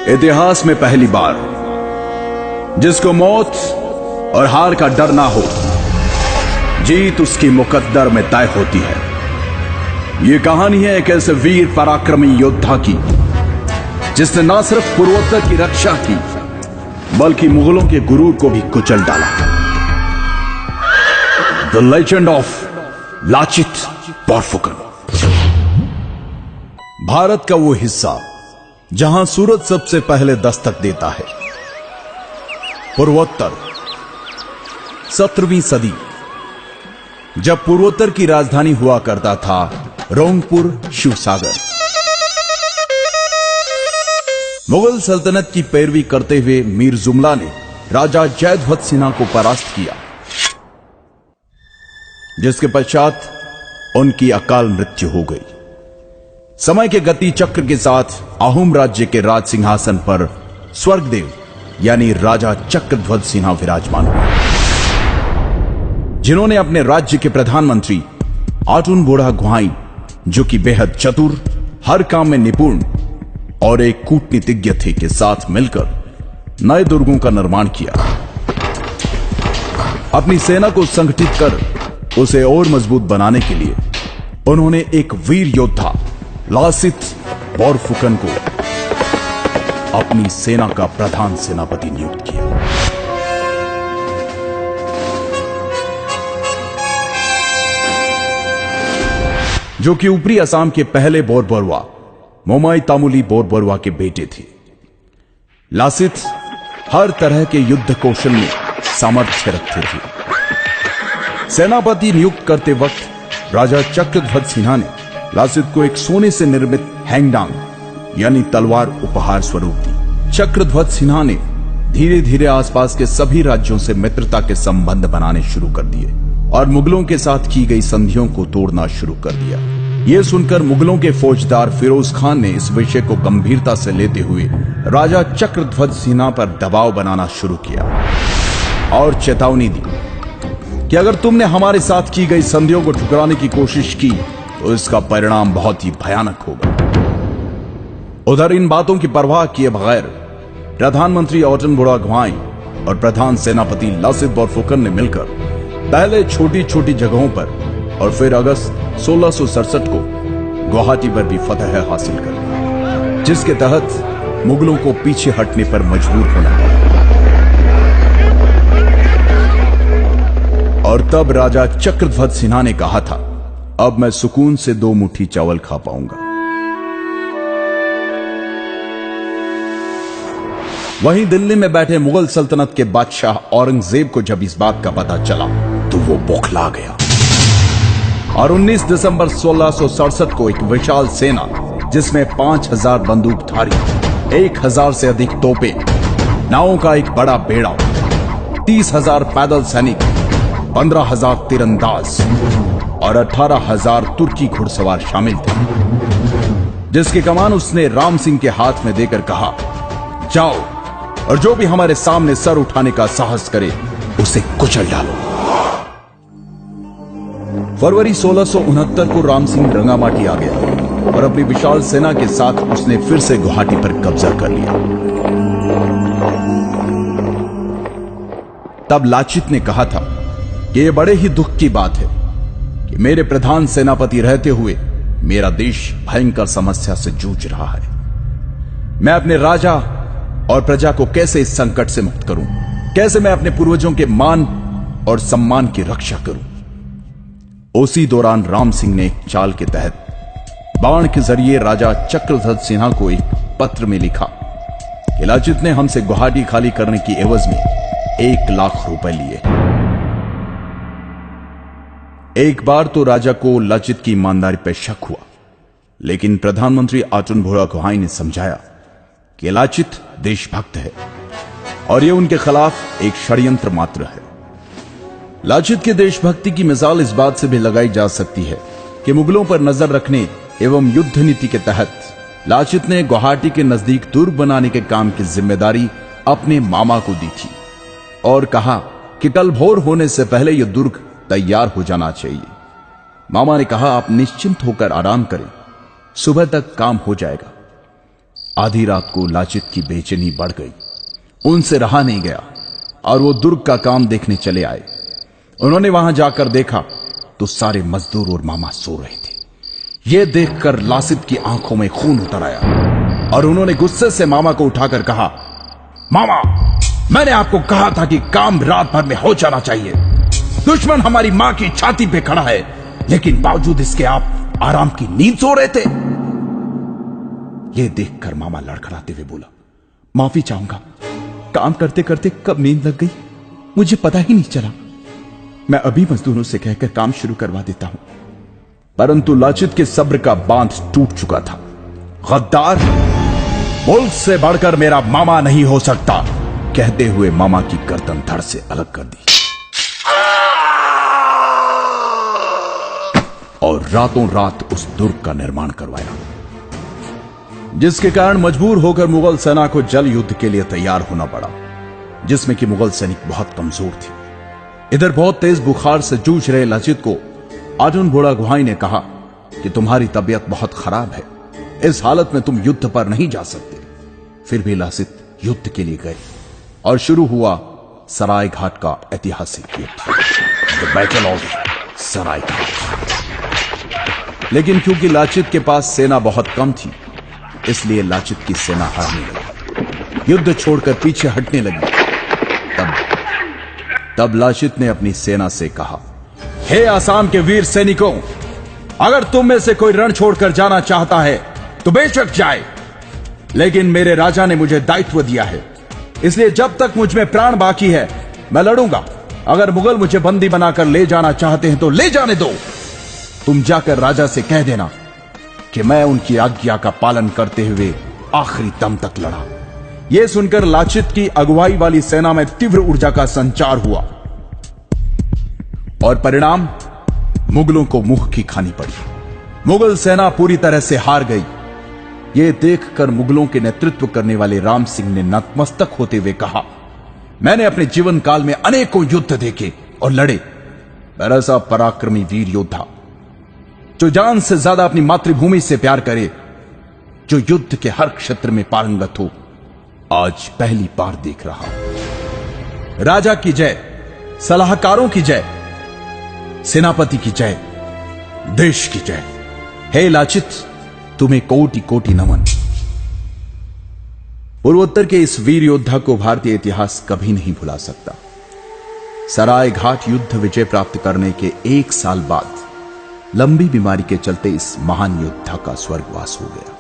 इतिहास में पहली बार जिसको मौत और हार का डर ना हो, जीत उसकी मुकद्दर में तय होती है। यह कहानी है एक ऐसे वीर पराक्रमी योद्धा की जिसने ना सिर्फ पूर्वोत्तर की रक्षा की बल्कि मुगलों के गुरूर को भी कुचल डाला। The legend of Lachit Borphukan. Bharat का वो हिस्सा जहां सूरज सबसे पहले दस्तक देता है। पूर्वोत्तर 17वीं सदी, जब पूर्वोत्तर की राजधानी हुआ करता था रोंगपुर शिवसागर। मुगल सल्तनत की पैरवी करते हुए मीर जुमला ने राजा जयध्वज सिन्हा को परास्त किया, जिसके पश्चात उनकी अकाल मृत्यु हो गई। समय के गति चक्र के साथ अहोम राज्य के राज सिंहासन पर स्वर्गदेव यानी राजा चक्रध्वज सिन्हा विराजमान हुए, जिन्होंने अपने राज्य के प्रधानमंत्री आटुन बोड़ा गुहाई, जो कि बेहद चतुर, हर काम में निपुण और एक कूटनीतिज्ञ थे, के साथ मिलकर नए दुर्गों का निर्माण किया। अपनी सेना को संगठित कर उसे और मजबूत बनाने के लिए उन्होंने एक वीर योद्धा लासित बोरफुकन को अपनी सेना का प्रधान सेनापति नियुक्त किया। जो कि ऊपरी असम के पहले बोरबरुआ मोमाई तामुली बोरबरुआ के बेटे थे। लासित हर तरह के युद्ध कौशल में सामर्थ्य रखते थे। सेनापति नियुक्त करते वक्त राजा चक्रध्वज सिन्हा ने लासित को एक सोने से निर्मित हैंगडांग यानी तलवार उपहार स्वरूप दी। चक्रध्वज सिन्हा ने धीरे धीरे आसपास के सभी राज्यों से मित्रता के संबंध बनाने शुरू कर दिए और मुगलों के साथ की गई संधियों को तोड़ना शुरू कर दिया। यह सुनकर मुगलों के फौजदार फिरोज खान ने इस विषय को गंभीरता से लेते हुए राजा चक्रध्वज सिन्हा पर दबाव बनाना शुरू किया और चेतावनी दी कि अगर तुमने हमारे साथ की गई संधियों को ठुकराने की कोशिश की तो इसका परिणाम बहुत ही भयानक होगा। उधर इन बातों की परवाह किए बगैर प्रधानमंत्री आटुन बोड़ा गुहाई और प्रधान सेनापति लासित बोरफुकन ने मिलकर पहले छोटी छोटी जगहों पर और फिर अगस्त 1667 को गुवाहाटी पर भी फतह हासिल कर ली, जिसके तहत मुगलों को पीछे हटने पर मजबूर होना पड़ा। और तब राजा चक्रध्वज सिन्हा ने कहा था, अब मैं सुकून से 2 मुट्ठी चावल खा पाऊंगा। वहीं दिल्ली में बैठे मुगल सल्तनत के बादशाह औरंगजेब को जब इस बात का पता चला तो वो बौखला गया और 19 दिसंबर 1667 को एक विशाल सेना जिसमें 5000 बंदूकधारी, 1000 से अधिक तोपें, नावों का एक बड़ा बेड़ा, 30,000 पैदल सैनिक, 15,000 तीरंदाज और 18,000 तुर्की घुड़सवार शामिल थे, जिसकी कमान उसने राम सिंह के हाथ में देकर कहा, जाओ और जो भी हमारे सामने सर उठाने का साहस करे उसे कुचल डालो। फरवरी 1669 को राम सिंह रंगामाटी आ गया और अपनी विशाल सेना के साथ उसने फिर से गुवाहाटी पर कब्जा कर लिया। तब लाचित ने कहा था कि यह बड़े ही दुख की बात है कि मेरे प्रधान सेनापति रहते हुए मेरा देश भयंकर समस्या से जूझ रहा है। मैं अपने राजा और प्रजा को कैसे इस संकट से मुक्त करूं? कैसे मैं अपने पूर्वजों के मान और सम्मान की रक्षा करूं? उसी दौरान राम सिंह ने एक चाल के तहत बाण के जरिए राजा चक्रध्वज सिन्हा को एक पत्र में लिखा कि लाचित ने हमसे गुवाहाटी खाली करने की एवज में 1 लाख रुपए लिए। एक बार तो राजा को लाचित की ईमानदारी पर शक हुआ, लेकिन प्रधानमंत्री आटुन बोड़ा गुहाई ने समझाया कि लाचित देशभक्त है और यह उनके खिलाफ एक षड्यंत्र मात्र है। लाचित के देशभक्ति की मिसाल इस बात से भी लगाई जा सकती है कि मुगलों पर नजर रखने एवं युद्ध नीति के तहत लाचित ने गुवाहाटी के नजदीक दुर्ग बनाने के काम की जिम्मेदारी अपने मामा को दी थी और कहा कि कल भोर होने से पहले यह दुर्ग तैयार हो जाना चाहिए। मामा ने कहा, आप निश्चिंत होकर आराम करें, सुबह तक काम हो जाएगा। आधी रात को लाचित की बेचैनी बढ़ गई। उनसे रहा नहीं गया और वो दुर्ग का काम देखने चले आए। उन्होंने वहां जाकर देखा तो सारे मजदूर और मामा सो रहे थे। यह देखकर लासित की आंखों में खून उतर आया और उन्होंने गुस्से से मामा को उठाकर कहा, मामा, मैंने आपको कहा था कि काम रात भर में हो जाना चाहिए। दुश्मन हमारी मां की छाती पे खड़ा है, लेकिन बावजूद इसके आप आराम की नींद सो रहे थे। यह देखकर मामा लड़खड़ाते हुए बोला, माफी चाहूंगा, काम करते करते कब नींद लग गई मुझे पता ही नहीं चला। मैं अभी मजदूरों से कहकर काम शुरू करवा देता हूं। परंतु लाचित के सब्र का बांध टूट चुका था। गद्दार, मुल्क से बढ़कर मेरा मामा नहीं हो सकता, कहते हुए मामा की गर्दन धड़ से अलग कर दी और रातों रात उस दुर्ग का निर्माण करवाया, जिसके कारण मजबूर होकर मुगल सेना को जल युद्ध के लिए तैयार होना पड़ा, जिसमें कि मुगल सैनिक बहुत कमजोर थे। इधर बहुत तेज बुखार से जूझ रहे लाचित को अर्जुन बुढ़ागुहाई ने कहा कि तुम्हारी तबीयत बहुत खराब है, इस हालत में तुम युद्ध पर नहीं जा सकते। फिर भी लासित युद्ध के लिए गए और शुरू हुआ सराय घाट का ऐतिहासिक युद्ध, द बैटल ऑफ सराय घाट। लेकिन क्योंकि लाचित के पास सेना बहुत कम थी, इसलिए लाचित की सेना हारने लगी, युद्ध छोड़कर पीछे हटने लगी। तब लाचित ने अपनी सेना से कहा, हे आसाम के वीर सैनिकों, अगर तुम में से कोई रण छोड़कर जाना चाहता है तो बेशक जाए, लेकिन मेरे राजा ने मुझे दायित्व दिया है, इसलिए जब तक मुझ में प्राण बाकी है मैं लड़ूंगा। अगर मुगल मुझे बंदी बनाकर ले जाना चाहते हैं तो ले जाने दो। तुम जाकर राजा से कह देना कि मैं उनकी आज्ञा का पालन करते हुए आखिरी दम तक लड़ा। यह सुनकर लाचित की अगुवाई वाली सेना में तीव्र ऊर्जा का संचार हुआ और परिणाम मुगलों को मुंह की खानी पड़ी। मुगल सेना पूरी तरह से हार गई। यह देखकर मुगलों के नेतृत्व करने वाले राम सिंह ने नतमस्तक होते हुए कहा, मैंने अपने जीवन काल में अनेकों युद्ध देखे और लड़े। मेरा ऐसा पराक्रमी वीर योद्धा जो जान से ज्यादा अपनी मातृभूमि से प्यार करे, जो युद्ध के हर क्षेत्र में पारंगत हो, आज पहली बार देख रहा हूं। राजा की जय, सलाहकारों की जय, सेनापति की जय, देश की जय। हे लाचित, तुम्हें कोटि कोटि नमन। पूर्वोत्तर के इस वीर योद्धा को भारतीय इतिहास कभी नहीं भुला सकता। सराय घाट युद्ध विजय प्राप्त करने के 1 साल बाद लंबी बीमारी के चलते इस महान योद्धा का स्वर्गवास हो गया।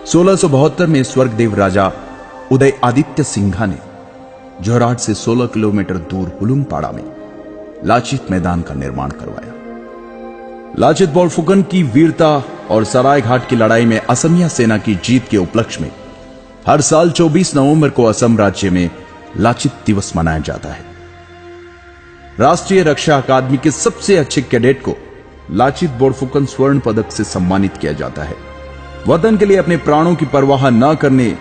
1672 में स्वर्गदेव राजा उदय आदित्य सिंघा ने जोरहाट से 16 किलोमीटर दूर हुलुमपाड़ा में लाचित मैदान का निर्माण करवाया। लाचित बोरफुकन की वीरता और सराय घाट की लड़ाई में असमिया सेना की जीत के उपलक्ष्य में हर साल 24 नवंबर को असम राज्य में लाचित दिवस मनाया जाता है। राष्ट्रीय रक्षा अकादमी के सबसे अच्छे कैडेट को लाचित बोरफुकन स्वर्ण पदक से सम्मानित किया जाता है। वतन के लिए अपने प्राणों की परवाह न करने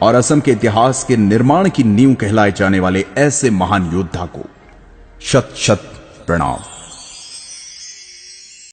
और असम के इतिहास के निर्माण की नींव कहलाए जाने वाले ऐसे महान योद्धा को शत शत प्रणाम।